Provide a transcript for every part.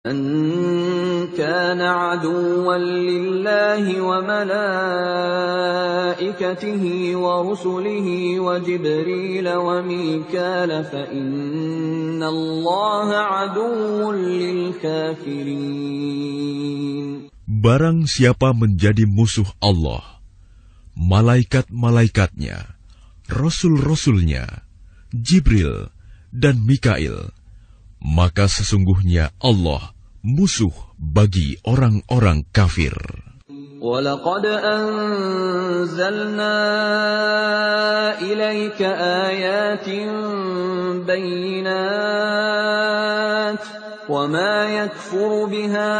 مَنْ كَانَ عَدُوًّا لِلَّهِ وَمَلَائِكَتِهِ وَرُسُلِهِ وَجِبْرِيلَ وَمِيكَالَ فَإِنَّ اللَّهَ عَدُوٌّ لِلْكَافِرِينَ. Barang siapa menjadi musuh Allah, malaikat-malaikatnya, rasul-rasulnya, Jibril dan Mikail, maka sesungguhnya Allah musuh bagi orang-orang kafir. وَلَقَدْ أَنزَلْنَا إِلَيْكَ آيَاتٍ بَيِّنَاتٍ وَمَا يَكْفُرُ بِهَا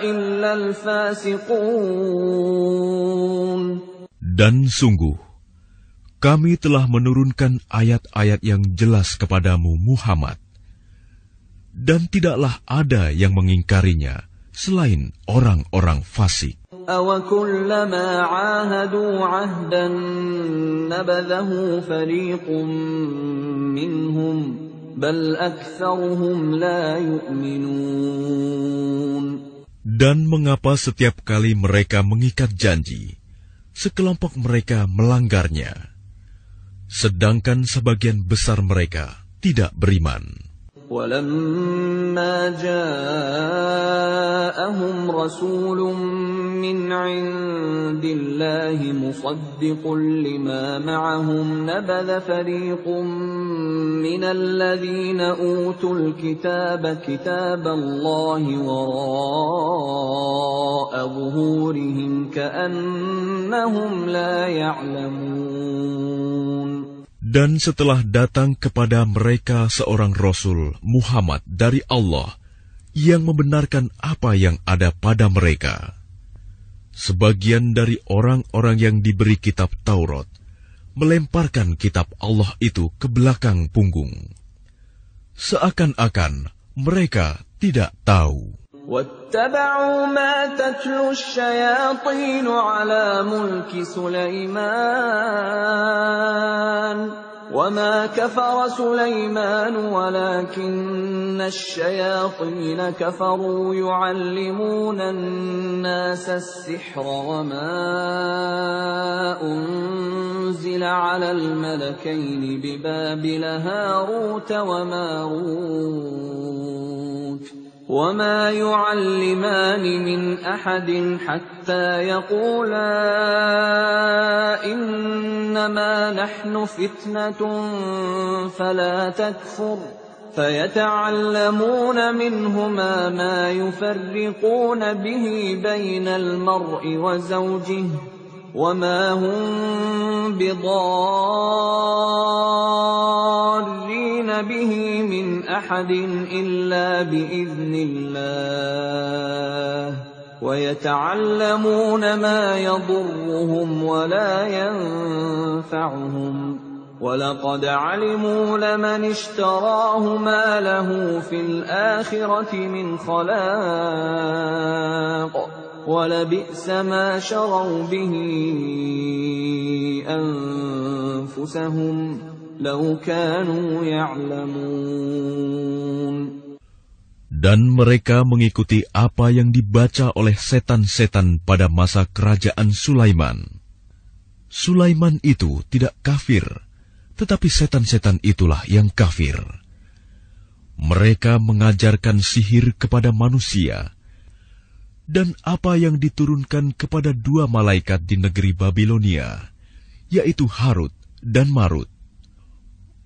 إِلَّا الْفَاسِقُونَ. Dan sungguh, kami telah menurunkan ayat-ayat yang jelas kepadamu Muhammad, dan tidaklah ada yang mengingkarinya selain orang-orang fasik. أَوَكُلَّمَا عَاهَدُوا عَهْدًا نَبَذَهُ فَرِيقٌ مِّنْهُمْ بَلْ أَكْثَرُهُمْ لَا يُؤْمِنُونَ. Dan mengapa setiap kali mereka mengikat janji, sekelompok mereka melanggarnya, sedangkan sebagian besar mereka tidak beriman. وَلَمَّا جَاءَهُمْ رَسُولٌ مِّنْ عِندِ اللَّهِ مُصَدِّقٌ لِّمَا مَعَهُمْ نَبَذَ فَرِيقٌ مِّنَ الَّذِينَ أُوتُوا الْكِتَابَ كِتَابَ اللَّهِ وَرَاءَ ظُهُورِهِمْ كَأَنَّهُمْ لَا يَعْلَمُونَ. Dan setelah datang kepada mereka seorang Rasul Muhammad dari Allah yang membenarkan apa yang ada pada mereka, sebagian dari orang-orang yang diberi kitab Taurat melemparkan kitab Allah itu ke belakang punggung, seakan-akan mereka tidak tahu. وَاتَّبَعُوا مَا تَتْلُو الشَّيَاطِينُ عَلَى مُلْكِ سُلَيْمَانَ وَمَا كَفَرَ سُلَيْمَانُ وَلَكِنَّ الشَّيَاطِينَ كَفَرُوا يُعَلِّمُونَ النَّاسَ السِّحْرَ وَمَا أُنزِلَ عَلَى الْمَلَكَيْنِ بِبَابِلَ هَارُوتَ وَمَارُوتَ وَمَا يُعَلِّمَانِ مِنْ أَحَدٍ حَتَّى يَقُولَا إِنَّمَا نَحْنُ فِتْنَةٌ فَلَا تَكْفُرْ فَيَتَعَلَّمُونَ مِنْهُمَا مَا يُفَرِّقُونَ بِهِ بَيْنَ الْمَرْءِ وَزَوْجِهِ وَمَا هُمْ بِضَارِّينَ بِهِ مِنْ أَحَدٍ إِلَّا بِإِذْنِ اللَّهِ وَيَتَعَلَّمُونَ مَا يَضُرُّهُمْ وَلَا يَنفَعُهُمْ وَلَقَدْ عَلِمُوا لَمَنِ اشْتَرَاهُ مَا لَهُ فِي الْآخِرَةِ مِنْ خَلَاقٍ وَلَبِئْسَ مَا شَرَوْا بِهِ أَنفُسَهُمْ لَوْ كَانُوا يَعْلَمُونَ. Dan mereka mengikuti apa yang dibaca oleh setan-setan pada masa kerajaan Sulaiman. Sulaiman itu tidak kafir, tetapi setan-setan itulah yang kafir. Mereka mengajarkan sihir kepada manusia, dan apa yang diturunkan kepada dua malaikat di negeri Babilonia, yaitu Harut dan Marut.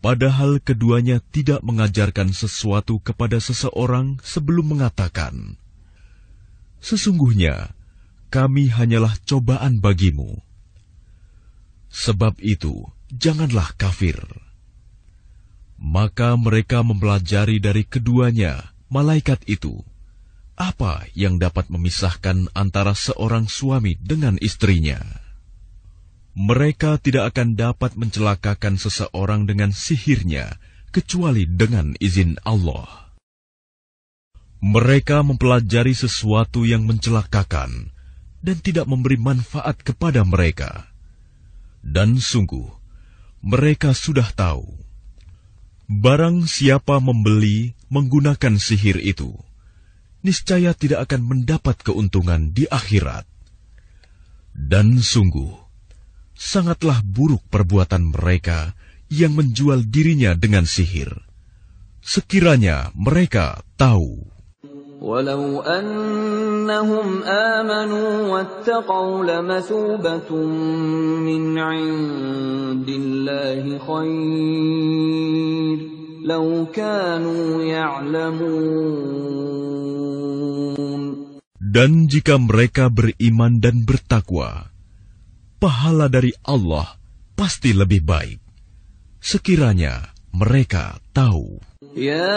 Padahal keduanya tidak mengajarkan sesuatu kepada seseorang sebelum mengatakan, "Sesungguhnya kami hanyalah cobaan bagimu." Sebab itu, janganlah kafir. Maka mereka mempelajari dari keduanya, malaikat itu, apa yang dapat memisahkan antara seorang suami dengan istrinya. Mereka tidak akan dapat mencelakakan seseorang dengan sihirnya, kecuali dengan izin Allah. Mereka mempelajari sesuatu yang mencelakakan, dan tidak memberi manfaat kepada mereka. Dan sungguh, mereka sudah tahu, barang siapa membeli, menggunakan sihir itu, niscaya tidak akan mendapat keuntungan di akhirat. Dan sungguh, sangatlah buruk perbuatan mereka yang menjual dirinya dengan sihir. Sekiranya mereka tahu. Walau annahum amanu wattaqaw lamathubatan min 'indillahi khair law kanu ya'lamun. Dan jika mereka beriman dan bertakwa, pahala dari Allah pasti lebih baik. Sekiranya mereka tahu. Ya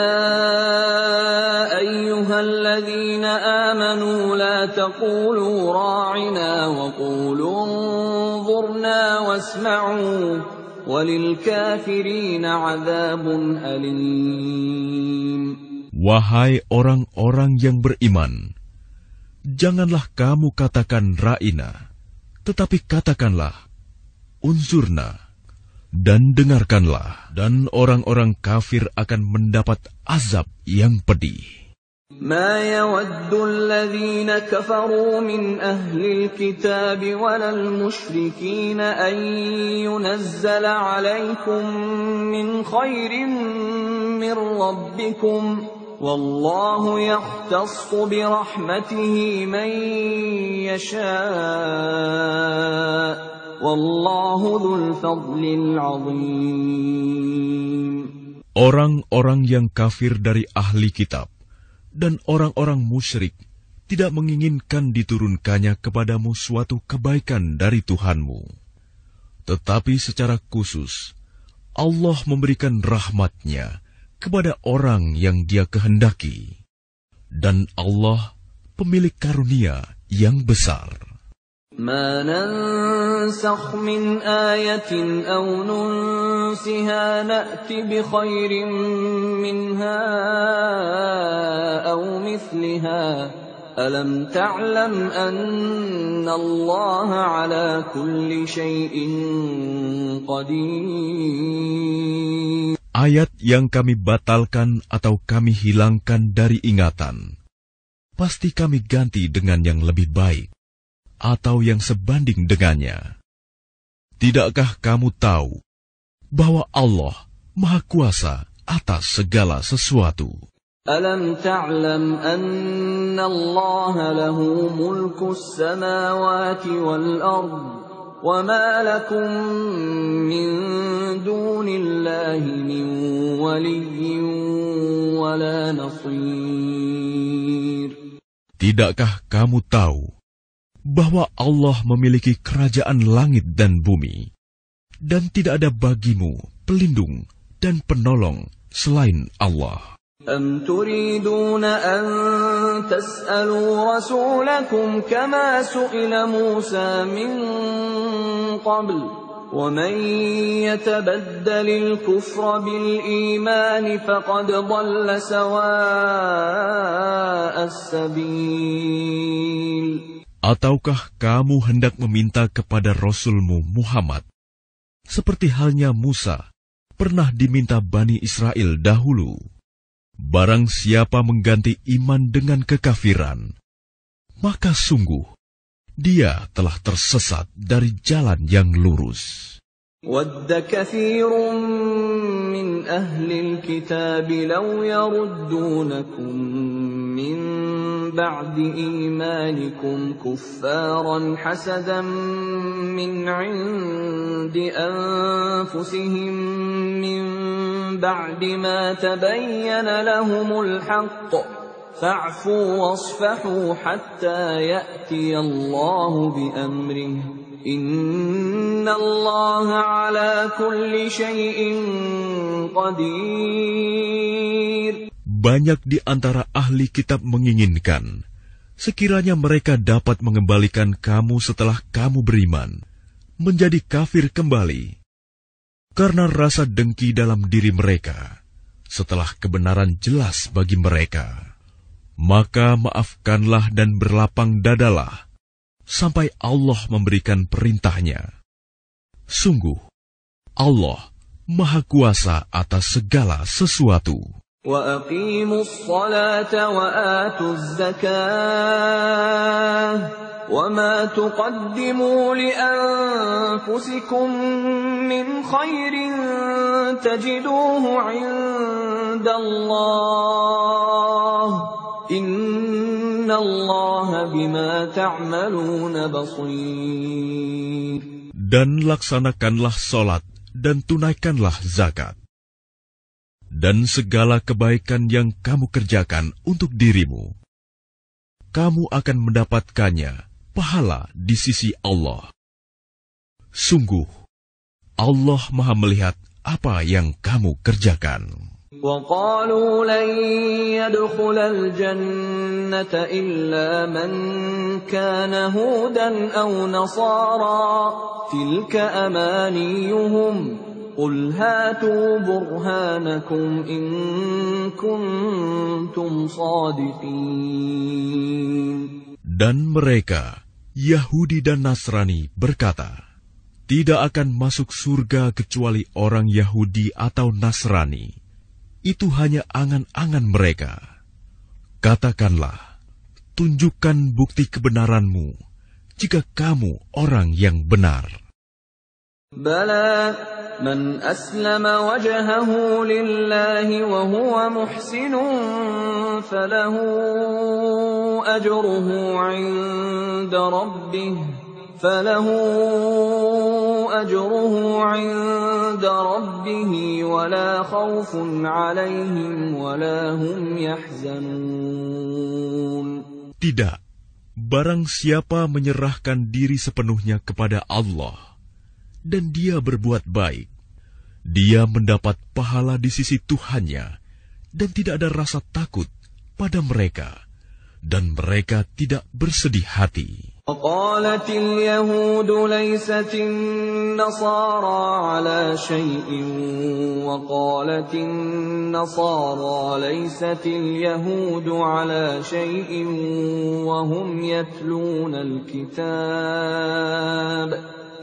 ayyuhalladzina amanu la taqulu ra'ina wa qulu unzurna wasma'u walil kafirina 'adzabun alim. Wahai orang-orang yang beriman, janganlah kamu katakan ra'ina, tetapi katakanlah unzurna, dan dengarkanlah, dan orang-orang kafir akan mendapat azab yang pedih. Ma yawaddu alladhina kafaru min ahli alkitab walal musyrikin an yunazzala alaykum min khairin min rabbikum wallahu yakhtassu bi rahmatihi man yasha' wallahu dzul fadlil 'adzim. Orang-orang yang kafir dari ahli kitab dan orang-orang musyrik tidak menginginkan diturunkannya kepadamu suatu kebaikan dari Tuhanmu. Tetapi secara khusus, Allah memberikan rahmat-Nya kepada orang yang Dia kehendaki. Dan Allah pemilik karunia yang besar. Ma nansakh min ayatin aw nunsiha na'ti bi khairin minha aw mithliha alam ta'lam anna Allah ala kulli shay'in qadir. Ayat yang kami batalkan atau kami hilangkan dari ingatan, pasti kami ganti dengan yang lebih baik atau yang sebanding dengannya. Tidakkah kamu tahu bahwa Allah Maha Kuasa atas segala sesuatu? Alam ta'lam anna Allah lahu mulkus samawati wal ard wa ma lakum min dunillahi min waliyyin wa la nasir. Tidakkah kamu tahu bahwa Allah memiliki kerajaan langit dan bumi, dan tidak ada bagimu pelindung dan penolong selain Allah? Am turiduna an tas'alu rasulakum kama su'ila Musa min qabl wa man yatabaddalil kufra bil iman faqad dhalla sawa'as sabil. Ataukah kamu hendak meminta kepada Rasulmu Muhammad, seperti halnya Musa pernah diminta Bani Israel dahulu? Barang siapa mengganti iman dengan kekafiran, maka sungguh dia telah tersesat dari jalan yang lurus. Wadda kathirun min ahlil kitab law yaruddunakum min ba'di imanikum kuffaran hasadan min 'indi anfusihim min ba'di ma tabayyana lahumul haqq fa'fu wasfahu hatta ya'ti Allahu bi amrihi Inna Allah ala kulli syai'in qadir. Banyak di antara ahli kitab menginginkan, sekiranya mereka dapat mengembalikan kamu setelah kamu beriman, menjadi kafir kembali. Karena rasa dengki dalam diri mereka, setelah kebenaran jelas bagi mereka. Maka maafkanlah dan berlapang dadalah, sampai Allah memberikan perintahnya. Sungguh, Allah Maha Kuasa atas segala sesuatu. وَأَقِيمُوا الصَّلَاةَ وَآتُوا الزَّكَاةَ وَمَا تُقَدِّمُوا لِأَنفُسِكُم مِّنْ خَيْرٍ تَجِدُوهُ عِندَ اللَّهِ إِنَّ اللَّهَ بِمَا تَعْمَلُونَ بَصِيرٌ. Dan laksanakanlah solat dan tunaikanlah zakat. Dan segala kebaikan yang kamu kerjakan untuk dirimu, kamu akan mendapatkannya pahala di sisi Allah. Sungguh, Allah Maha melihat apa yang kamu kerjakan. وَقَالُوا لَن يَدْخُلَ الْجَنَّةَ إِلَّا مَن كَانَ هُودًا أَوْ نَصَارَىٰ تِلْكَ أَمَانِيُّهُمْ قُلْ هَاتُوا بُرْهَانَكُمْ إِن كُنتُمْ صَادِقِينَ. Dan mereka, Yahudi dan Nasrani, berkata, tidak akan masuk surga kecuali orang Yahudi atau Nasrani. Itu hanya angan-angan mereka. Katakanlah, tunjukkan bukti kebenaranmu jika kamu orang yang benar. Bala man aslama wajhahu lillahi wa huwa muhsinun falahu ajruhu 'inda rabbih wala khawfun 'alayhim wala hum yahzanun. Tidak, barang siapa menyerahkan diri sepenuhnya kepada Allah dan dia berbuat baik, dia mendapat pahala di sisi Tuhannya dan tidak ada rasa takut pada mereka, dan mereka tidak bersedih hati. وقالت اليهود ليست النصارى على شيء وقالت النصارى ليست اليهود على شيء وهم يتلون الكتاب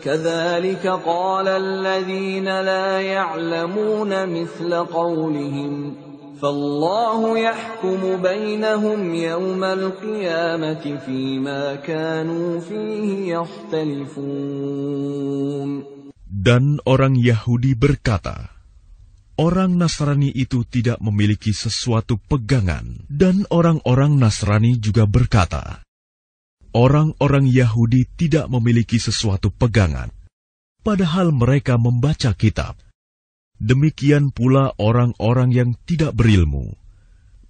كذلك قال الذين لا يعلمون مثل قولهم فالله يحكم بينهم يوم القيامة فيما كانوا فيه يختلفون. Dan orang Yahudi berkata, orang Nasrani itu tidak memiliki sesuatu pegangan. Dan orang-orang Nasrani juga berkata, orang-orang Yahudi tidak memiliki sesuatu pegangan, padahal mereka membaca kitab. Demikian pula orang-orang yang tidak berilmu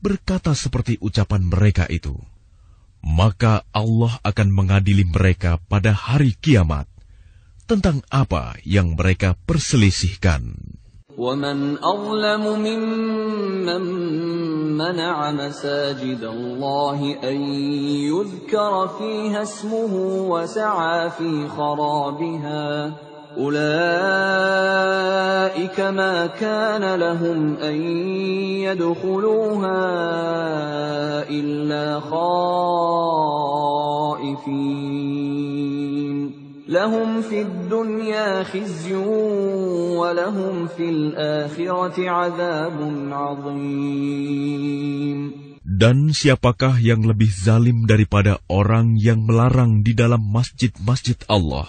berkata seperti ucapan mereka itu. Maka Allah akan mengadili mereka pada hari kiamat tentang apa yang mereka perselisihkan. وَمَنْ أَظْلَمُ مِمَّنْ مَنَعَ مَسَاجِدَ اللَّهِ أَنْ يُذْكَرَ فِيهَا اسْمُهُ وَسَعَى فِي خَرَابِهَا أُولَئِكَ مَا كَانَ لَهُمْ أَنْ يَدْخُلُوهَا إِلَّا خَائِفِينَ لَهُمْ فِي الدُّنْيَا خِزْيٌ وَلَهُمْ فِي الْآخِرَةِ عَذَابٌ عَظِيمٌ. Dan siapakah yang lebih zalim daripada orang yang melarang di dalam masjid-masjid Allah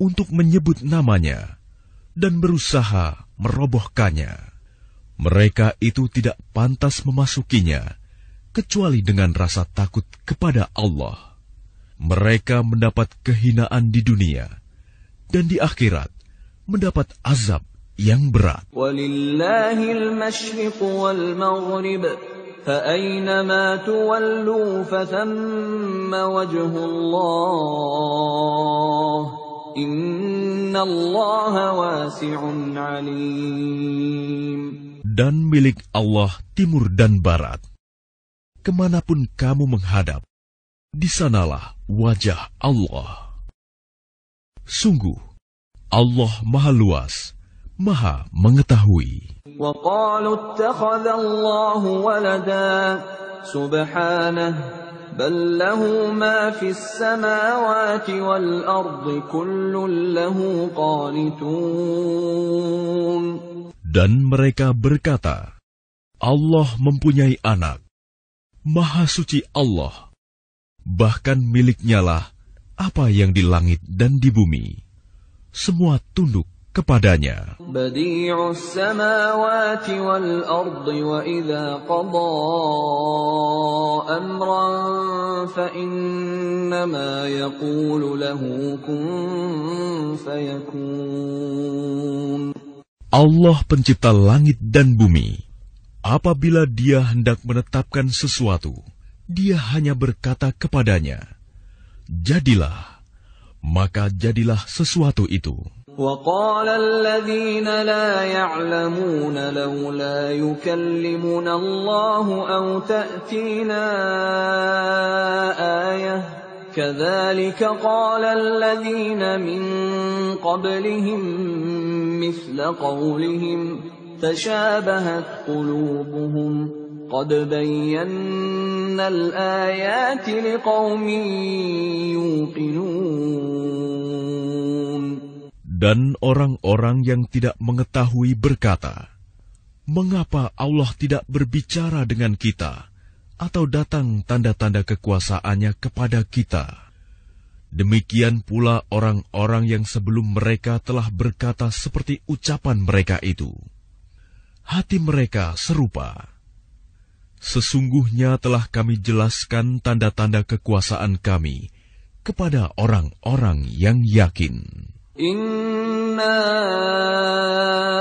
untuk menyebut namanya dan berusaha merobohkannya? Mereka itu tidak pantas memasukinya kecuali dengan rasa takut kepada Allah. Mereka mendapat kehinaan di dunia dan di akhirat mendapat azab yang berat. Walillahil masyriq wal maghrib fa aynama tuwallu fathamma wajhullah innallaha wasi'un alim. Dan milik Allah timur dan barat. Kemanapun kamu menghadap, di sanalah wajah Allah. Sungguh, Allah Maha Luas, Maha Mengetahui. وَقَالُوا اتَّخَذَ اللَّهُ وَلَدًا سُبْحَانَهُ بَل لَّهُ مَا فِي السَّمَاوَاتِ وَالْأَرْضِ كُلٌّ لَّهُ قَانِتُونَ. Dan mereka berkata, Allah mempunyai anak. Maha suci Allah. Bahkan miliknya lah apa yang di langit dan di bumi. Semua tunduk kepadanya. Badi'us samawati wal ardi wa idza qada amran fa innama yaqulu lahu kun fayakun. Allah pencipta langit dan bumi. Apabila Dia hendak menetapkan sesuatu, Dia hanya berkata kepadanya, jadilah, maka jadilah sesuatu itu. وَقَالَ الَّذِينَ لَا يَعْلَمُونَ لَوْلَا يُكَلِّمُنَا اللَّهُ أَوْ تَأْتِينَا آيَةٌ كَذَلِكَ قَالَ الَّذِينَ مِن قَبْلِهِم مِّثْلَ قَوْلِهِمْ تَشَابَهَتْ قُلُوبُهُمْ قَدْ بَيَّنَّا الْآيَاتِ لِقَوْمٍ يُوقِنُونَ. Dan orang-orang yang tidak mengetahui berkata, mengapa Allah tidak berbicara dengan kita atau datang tanda-tanda kekuasaannya kepada kita? Demikian pula orang-orang yang sebelum mereka telah berkata seperti ucapan mereka itu. Hati mereka serupa. Sesungguhnya telah kami jelaskan tanda-tanda kekuasaan kami kepada orang-orang yang yakin. Inna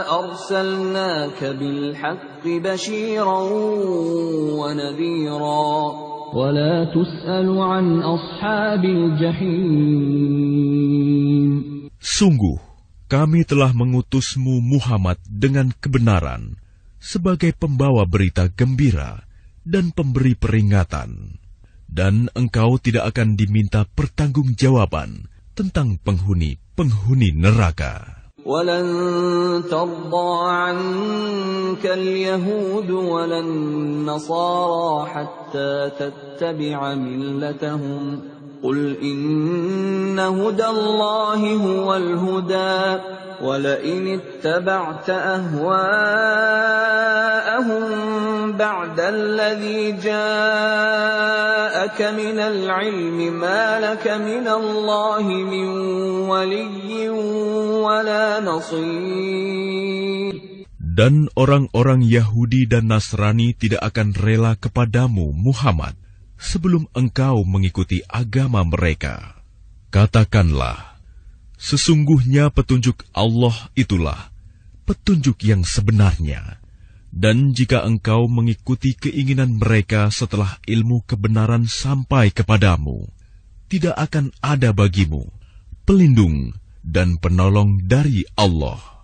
arsalnaka bilhaqqi bashiran wa nadhira wa la tus'alu an ashabil jahim. Sungguh, kami telah mengutusmu Muhammad dengan kebenaran sebagai pembawa berita gembira dan pemberi peringatan. Dan engkau tidak akan diminta pertanggungjawaban tentang penghuni neraka. وَلَن تَرْضَىٰ عَنكَ الْيَهُودُ وَلَا النَّصَارَىٰ حَتَّىٰ تَتَّبِعَ مِلَّتَهُمْ قُلْ إِنَّ هُدَى اللَّهِ هُوَ الْهُدَىٰ وَلَئِنِ اتَّبَعْتَ أَهْوَاءَهُم بَعْدَ الَّذِي جَاءَكَ مِنَ الْعِلْمِ مَا لَكَ مِنَ اللَّهِ مِن وَلِيٍّ وَلَا نَصِيرٍ. Dan orang-orang Yahudi dan Nasrani tidak akan rela kepadamu, Muhammad, sebelum engkau mengikuti agama mereka. Katakanlah, sesungguhnya petunjuk Allah itulah petunjuk yang sebenarnya. Dan jika engkau mengikuti keinginan mereka setelah ilmu kebenaran sampai kepadamu, tidak akan ada bagimu pelindung dan penolong dari Allah.